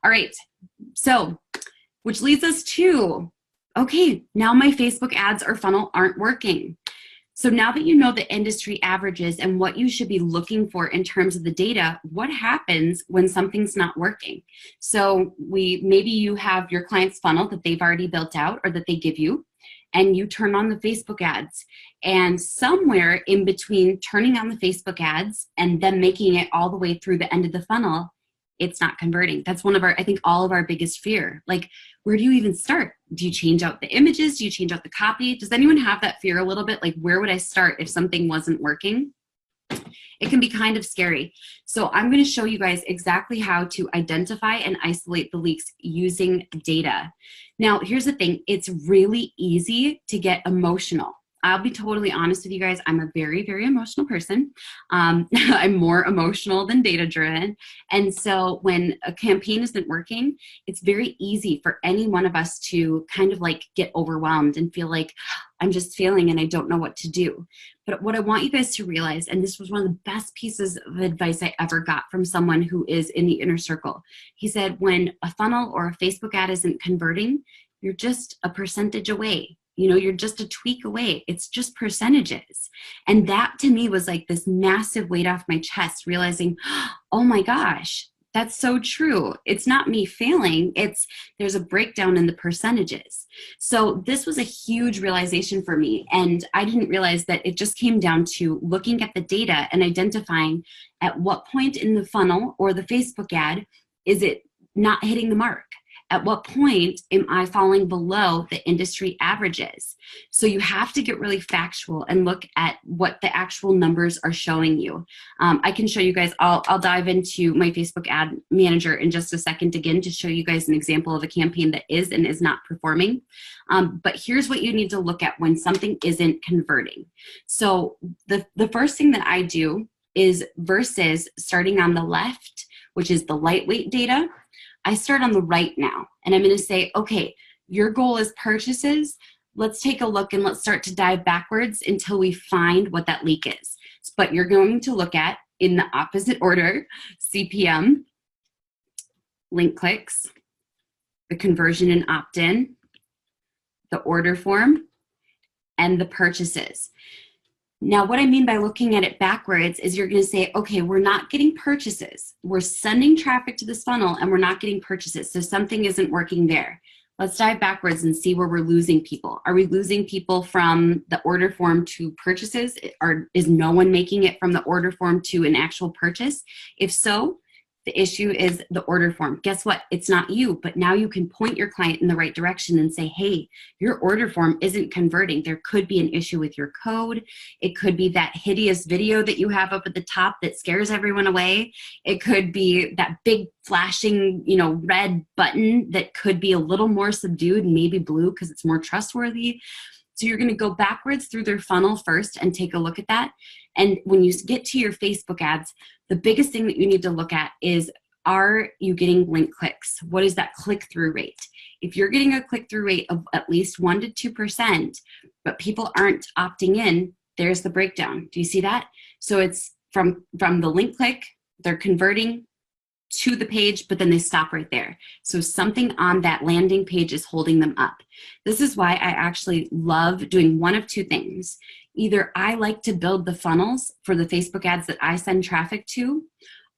All right. So, which leads us to, okay, now my Facebook ads or funnel aren't working. So now that you know the industry averages and what you should be looking for in terms of the data, what happens when something's not working? So maybe you have your client's funnel that they've already built out or that they give you, and you turn on the Facebook ads. And somewhere in between turning on the Facebook ads and then making it all the way through the end of the funnel, it's not converting. That's one of our, I think, all of our biggest fear. Like, where do you even start? Do you change out the images? Do you change out the copy? Does anyone have that fear a little bit? Like, where would I start if something wasn't working? It can be kind of scary. So I'm going to show you guys exactly how to identify and isolate the leaks using data. Now, here's the thing. It's really easy to get emotional. I'll be totally honest with you guys. I'm a very, very emotional person. I'm more emotional than data driven. And so when a campaign isn't working, it's very easy for any one of us to kind of like get overwhelmed and feel like I'm just failing and I don't know what to do. But what I want you guys to realize, and this was one of the best pieces of advice I ever got from someone who is in the inner circle. He said, when a funnel or a Facebook ad isn't converting, you're just a percentage away. You know, you're just a tweak away. It's just percentages. And that to me was like this massive weight off my chest, realizing, oh my gosh, that's so true. It's not me failing. There's a breakdown in the percentages. So this was a huge realization for me. And I didn't realize that it just came down to looking at the data and identifying at what point in the funnel or the Facebook ad is it not hitting the mark. At what point am I falling below the industry averages? So you have to get really factual and look at what the actual numbers are showing you. I can show you guys, I'll dive into my Facebook ad manager in just a second again to show you guys an example of a campaign that is and is not performing. But here's what you need to look at when something isn't converting. So the first thing that I do is versus starting on the left, which is the lightweight data, I start on the right now, and I'm going to say, okay, your goal is purchases. Let's take a look and let's start to dive backwards until we find what that leak is. But you're going to look at, in the opposite order, CPM, link clicks, the conversion and opt-in, the order form, and the purchases. Now, what I mean by looking at it backwards is you're going to say, okay, we're not getting purchases. We're sending traffic to this funnel and we're not getting purchases. So something isn't working there. Let's dive backwards and see where we're losing people. Are we losing people from the order form to purchases? Or is no one making it from the order form to an actual purchase? If so, the issue is the order form. Guess what? It's not you, but now you can point your client in the right direction and say, hey, your order form isn't converting. There could be an issue with your code. It could be that hideous video that you have up at the top that scares everyone away. It could be that big flashing, red button that could be a little more subdued and maybe blue because it's more trustworthy. So you're going to go backwards through their funnel first and take a look at that. And when you get to your Facebook ads, the biggest thing that you need to look at is, are you getting link clicks? What is that click-through rate? If you're getting a click-through rate of at least 1 to 2%, but people aren't opting in, there's the breakdown. Do you see that? So it's from the link click, they're converting to the page, but then they stop right there. So something on that landing page is holding them up. This is why I actually love doing one of two things. Either I like to build the funnels for the Facebook ads that I send traffic to,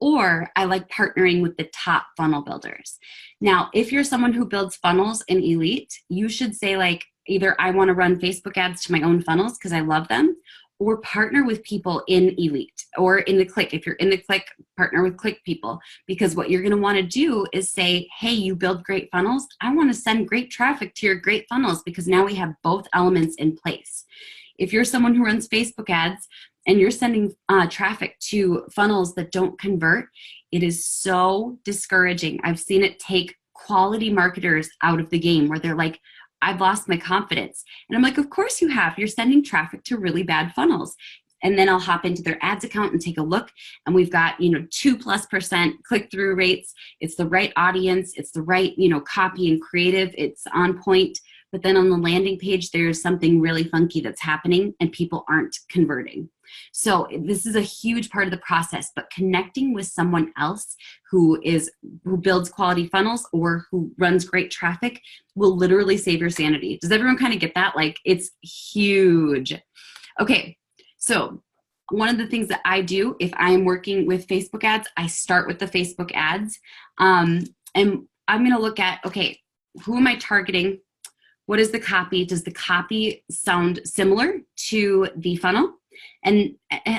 or I like partnering with the top funnel builders. Now, if you're someone who builds funnels in Elite, you should say like, either I want to run Facebook ads to my own funnels because I love them, or partner with people in Elite or in the Click. If you're in the Click, partner with Click people, because what you're going to want to do is say, hey, you build great funnels. I want to send great traffic to your great funnels because now we have both elements in place. If you're someone who runs Facebook ads and you're sending traffic to funnels that don't convert, it is so discouraging. I've seen it take quality marketers out of the game where they're like, I've lost my confidence. And I'm like, of course you have. You're sending traffic to really bad funnels. And then I'll hop into their ads account and take a look. And we've got, 2+% click-through rates. It's the right audience. It's the right, copy and creative. It's on point. but then on the landing page, there's something really funky that's happening and people aren't converting. So this is a huge part of the process, but connecting with someone else who builds quality funnels or who runs great traffic will literally save your sanity. Does everyone kind of get that? Like, it's huge. Okay, so one of the things that I do if I am working with Facebook ads, I start with the Facebook ads. And I'm going to look at, okay, who am I targeting? What is the copy? Does the copy sound similar to the funnel? And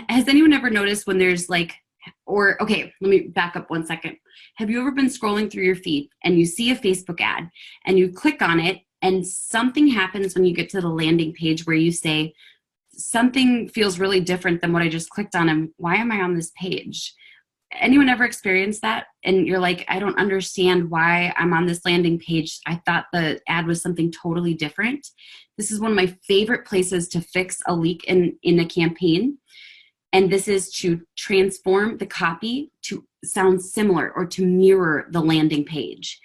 has anyone ever noticed when there's like, or okay, let me back up 1 second. Have you ever been scrolling through your feed and you see a Facebook ad and you click on it and something happens when you get to the landing page where you say, something feels really different than what I just clicked on, and why am I on this page? Anyone ever experienced that? And you're like, I don't understand why I'm on this landing page. I thought the ad was something totally different. This is one of my favorite places to fix a leak in a campaign. And this is to transform the copy to sound similar or to mirror the landing page.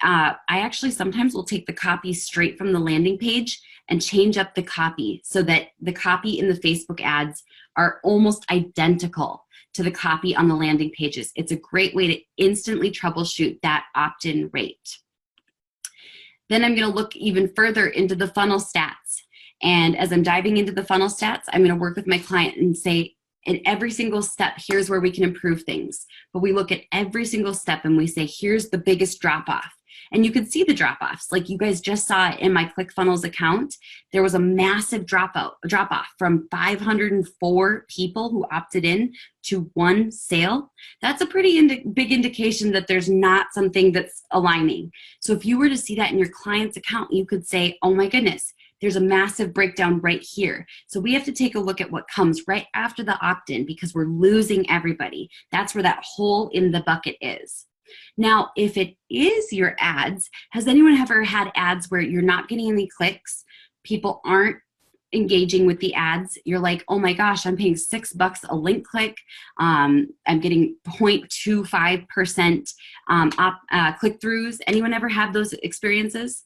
I actually sometimes will take the copy straight from the landing page and change up the copy so that the copy in the Facebook ads are almost identical to the copy on the landing pages. It's a great way to instantly troubleshoot that opt-in rate. Then I'm going to look even further into the funnel stats. And as I'm diving into the funnel stats, I'm going to work with my client and say, in every single step, here's where we can improve things. But we look at every single step and we say, here's the biggest drop-off. And you can see the drop-offs. Like you guys just saw in my ClickFunnels account, there was a massive drop-off from 504 people who opted in to 1 sale. That's a pretty big indication that there's not something that's aligning. So if you were to see that in your client's account, you could say, oh my goodness, there's a massive breakdown right here. So we have to take a look at what comes right after the opt-in because we're losing everybody. That's where that hole in the bucket is. Now, if it is your ads, has anyone ever had ads where you're not getting any clicks? People aren't engaging with the ads. You're like, oh my gosh, I'm paying $6 a link click. I'm getting 0.25% click-throughs. Anyone ever have those experiences?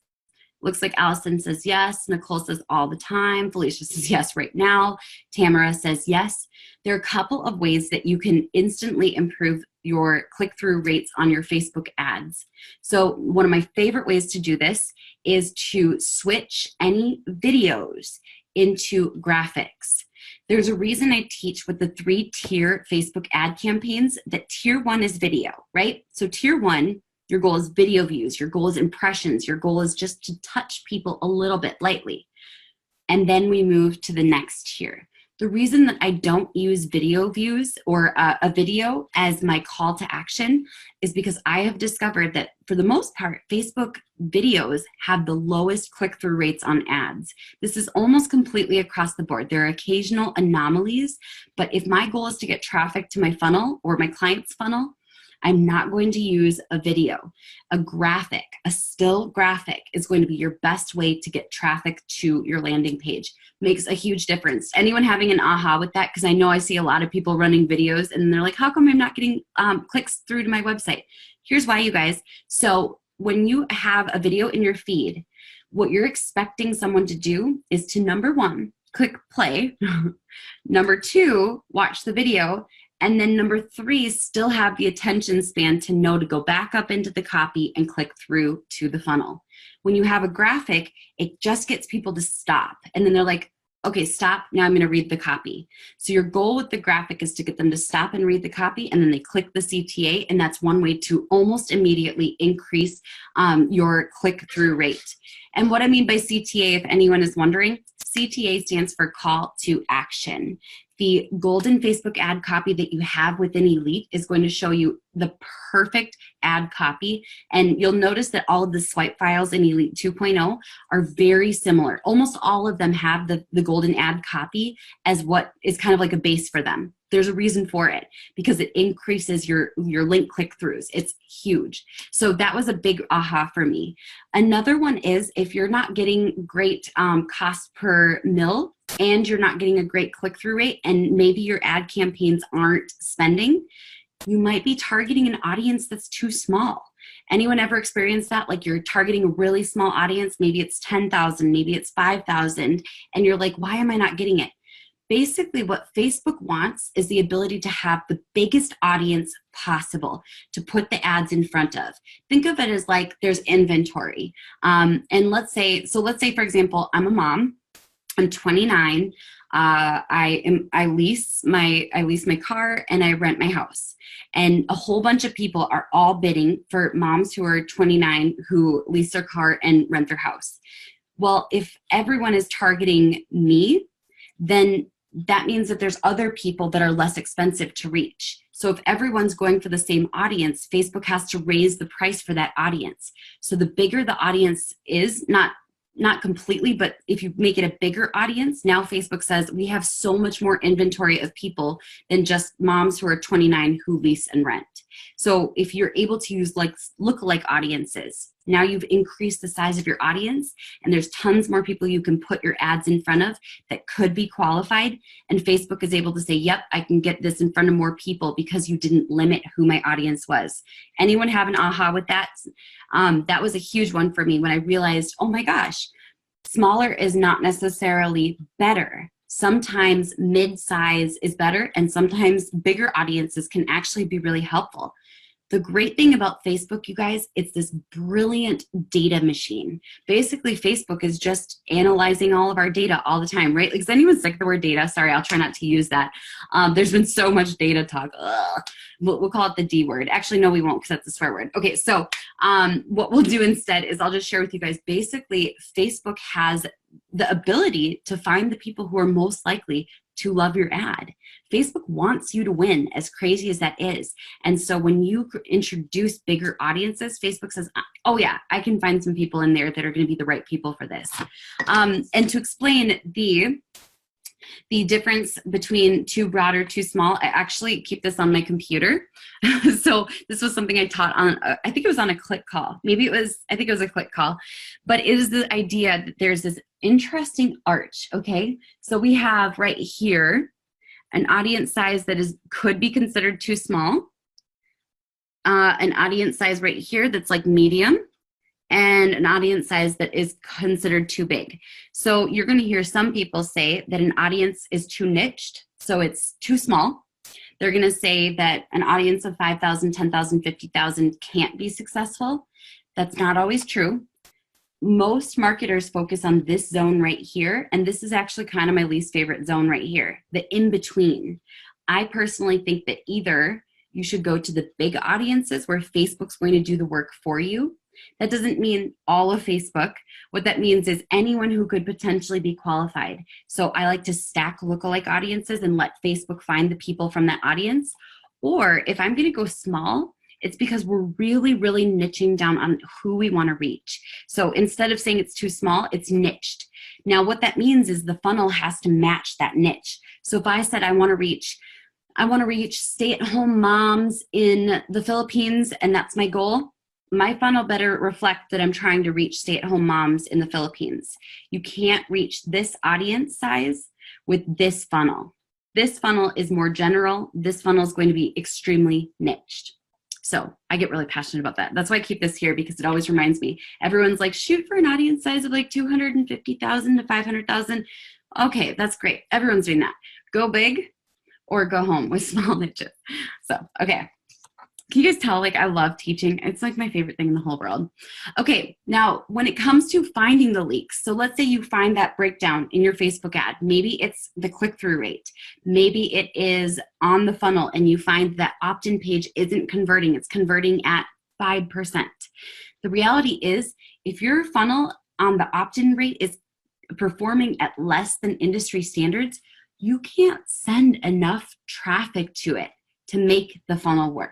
Looks like Allison says yes. Nicole says all the time. Felicia says yes right now. Tamara says yes. There are a couple of ways that you can instantly improve your click-through rates on your Facebook ads. So one of my favorite ways to do this is to switch any videos into graphics. There's a reason I teach with the 3-tier Facebook ad campaigns that tier 1 is video, right? So tier 1, your goal is video views, your goal is impressions, your goal is just to touch people a little bit lightly. And then we move to the next tier. The reason that I don't use video views or a video as my call to action is because I have discovered that for the most part, Facebook videos have the lowest click-through rates on ads. This is almost completely across the board. There are occasional anomalies, but if my goal is to get traffic to my funnel or my client's funnel, I'm not going to use a video. A graphic, a still graphic is going to be your best way to get traffic to your landing page. Makes a huge difference. Anyone having an aha with that? Because I know I see a lot of people running videos and they're like, how come I'm not getting clicks through to my website? Here's why, you guys. So when you have a video in your feed, what you're expecting someone to do is to, number 1, click play. Number 2, watch the video. And then number 3, still have the attention span to know to go back up into the copy and click through to the funnel. When you have a graphic, it just gets people to stop. And then they're like, okay, stop. Now I'm going to read the copy. So your goal with the graphic is to get them to stop and read the copy, and then they click the CTA. And that's one way to almost immediately increase your click-through rate. And what I mean by CTA, if anyone is wondering, CTA stands for call to action. The golden Facebook ad copy that you have within Elite is going to show you the perfect ad copy. And you'll notice that all of the swipe files in Elite 2.0 are very similar. Almost all of them have the golden ad copy as what is kind of like a base for them. There's a reason for it because it increases your link click-throughs. It's huge. So that was a big aha for me. Another one is if you're not getting great cost per mil and you're not getting a great click-through rate and maybe your ad campaigns aren't spending, you might be targeting an audience that's too small. Anyone ever experienced that? Like you're targeting a really small audience, maybe it's 10,000, maybe it's 5,000, and you're like, why am I not getting it? Basically, what Facebook wants is the ability to have the biggest audience possible to put the ads in front of. Think of it as like there's inventory. And let's say, for example, I'm a mom. I'm 29. I lease my car and I rent my house. And a whole bunch of people are all bidding for moms who are 29 who lease their car and rent their house. Well, if everyone is targeting me, then that means that there's other people that are less expensive to reach. So if everyone's going for the same audience, Facebook has to raise the price for that audience. So the bigger the audience is, not completely, but if you make it a bigger audience, now Facebook says we have so much more inventory of people than just moms who are 29 who lease and rent. So if you're able to use like lookalike audiences, now you've increased the size of your audience and there's tons more people you can put your ads in front of that could be qualified. And Facebook is able to say, yep, I can get this in front of more people because you didn't limit who my audience was. Anyone have an aha with that? That was a huge one for me when I realized, oh my gosh, smaller is not necessarily better. Sometimes mid-size is better and sometimes bigger audiences can actually be really helpful. The great thing about Facebook, you guys, it's this brilliant data machine. Basically, Facebook is just analyzing all of our data all the time, right? Like, is anyone sick of the word data? Sorry, I'll try not to use that. There's been so much data talk. Ugh. We'll call it the D word. Actually, no, we won't because that's a swear word. Okay, so what we'll do instead is I'll just share with you guys. Basically, Facebook has the ability to find the people who are most likely to love your ad. Facebook wants you to win, as crazy as that is. And so when you introduce bigger audiences, Facebook says, oh yeah, I can find some people in there that are going to be the right people for this. And to explain the difference between too broad or too small, I actually keep this on my computer. So this was something I taught on, I think it was on a click call. I think it was a click call. But it is the idea that there's this interesting arch, okay? So we have right here an audience size that could be considered too small, an audience size right here that's like medium, and an audience size that is considered too big. So you're going to hear some people say that an audience is too niched, so it's too small. They're going to say that an audience of 5,000, 10,000, 50,000 can't be successful. That's not always true. Most marketers focus on this zone right here, and this is actually kind of my least favorite zone right here, the in-between. I personally think that either you should go to the big audiences where Facebook's going to do the work for you. That doesn't mean all of Facebook. What that means is anyone who could potentially be qualified. So I like to stack lookalike audiences and let Facebook find the people from that audience. Or if I'm going to go small, it's because we're really, really niching down on who we want to reach. So instead of saying it's too small, it's niched. Now what that means is the funnel has to match that niche. So if I said I want to reach stay-at-home moms in the Philippines, and that's my goal, my funnel better reflect that I'm trying to reach stay-at-home moms in the Philippines. You can't reach this audience size with this funnel. This funnel is more general. This funnel is going to be extremely niched. So I get really passionate about that. That's why I keep this here, because it always reminds me. Everyone's like, shoot for an audience size of like 250,000 to 500,000. Okay, that's great. Everyone's doing that. Go big or go home with small niches. So, okay. Can you guys tell, like, I love teaching? It's like my favorite thing in the whole world. Okay, now when it comes to finding the leaks, so let's say you find that breakdown in your Facebook ad. Maybe it's the click-through rate. Maybe it is on the funnel and you find that opt-in page isn't converting. It's converting at 5%. The reality is, if your funnel on the opt-in rate is performing at less than industry standards, you can't send enough traffic to it to make the funnel work.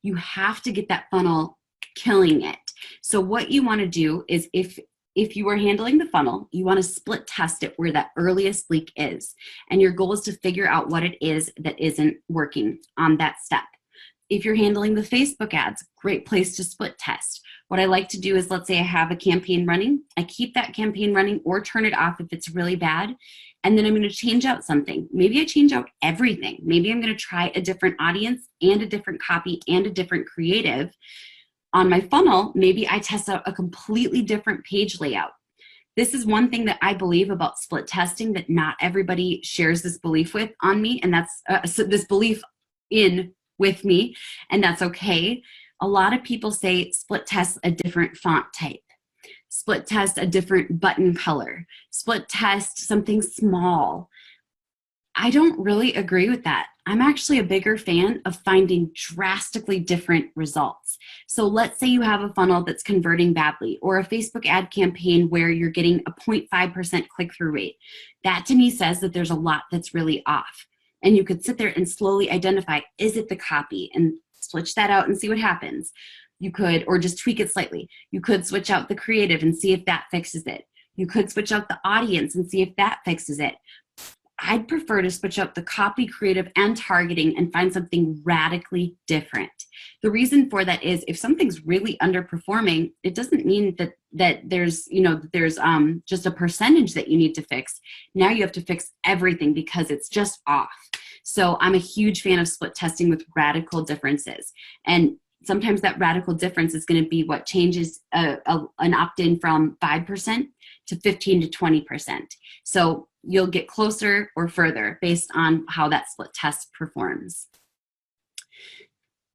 You have to get that funnel killing it. So what you want to do is if you are handling the funnel, you want to split test it where that earliest leak is. And your goal is to figure out what it is that isn't working on that step. If you're handling the Facebook ads, great place to split test. What I like to do is, let's say I have a campaign running. I keep that campaign running or turn it off if it's really bad. And then I'm going to change out something. Maybe I change out everything. Maybe I'm going to try a different audience and a different copy and a different creative. on my funnel, maybe I test out a completely different page layout. This is one thing that I believe about split testing that not everybody shares this belief with on me, and that's this belief in with me, and that's okay. A lot of people say split test a different font type, split test a different button color, split test something small. I don't really agree with that. I'm actually a bigger fan of finding drastically different results. So let's say you have a funnel that's converting badly, or a Facebook ad campaign where you're getting a 0.5% click-through rate. That to me says that there's a lot that's really off. And you could sit there and slowly identify, is it the copy? And switch that out and see what happens. You could, or just tweak it slightly. You could switch out the creative and see if that fixes it. You could switch out the audience and see if that fixes it. I'd prefer to switch up the copy, creative, and targeting and find something radically different. The reason for that is if something's really underperforming, it doesn't mean that there's just a percentage that you need to fix. Now you have to fix everything because it's just off. So I'm a huge fan of split testing with radical differences. And sometimes that radical difference is going to be what changes an opt-in from 5% to 15 to 20%. So you'll get closer or further based on how that split test performs.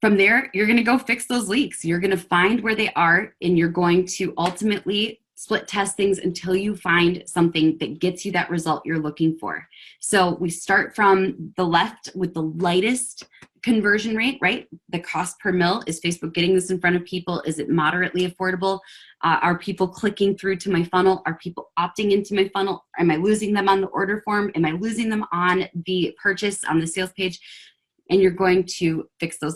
From there, you're going to go fix those leaks. You're going to find where they are, and you're going to ultimately split test things until you find something that gets you that result you're looking for. So we start from the left with the lightest conversion rate, right? The cost per mil. Is Facebook getting this in front of people? Is it moderately affordable? Are people clicking through to my funnel? Are people opting into my funnel? Am I losing them on the order form? Am I losing them on the purchase on the sales page? And you're going to fix those leaks.